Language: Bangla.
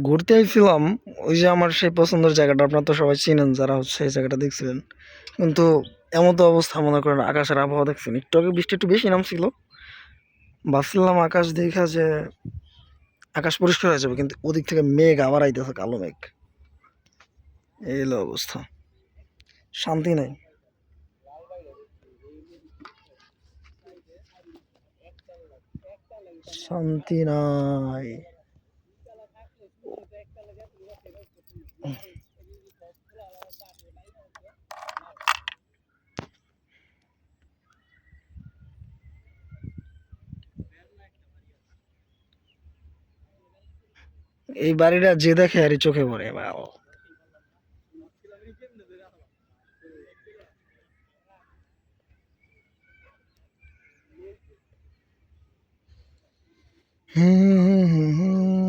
ঘুরতে আইছিলাম। ওই যে আমার সেই পছন্দের জায়গাটা, আপনার তো সবাই চিনেন যারা হচ্ছে এই জায়গাটা দেখছিলেন। কিন্তু এমন তো অবস্থা, মনে করেন আকাশের আবহাওয়া দেখছেন, একটু আগে বৃষ্টি একটু বেশি নামছিল। ভাবছিলাম আকাশ দেখা যে আকাশ পরিষ্কার হয়ে যাবে, কিন্তু ওদিক থেকে মেঘ আবার আইতেছে, কালো মেঘ। এই হলো অবস্থা, শান্তি নাই। শান্তি নাই। এই বাড়িটা যে দেখে আরই চোখে পড়ে বাও। হুম হুম হুম হুম।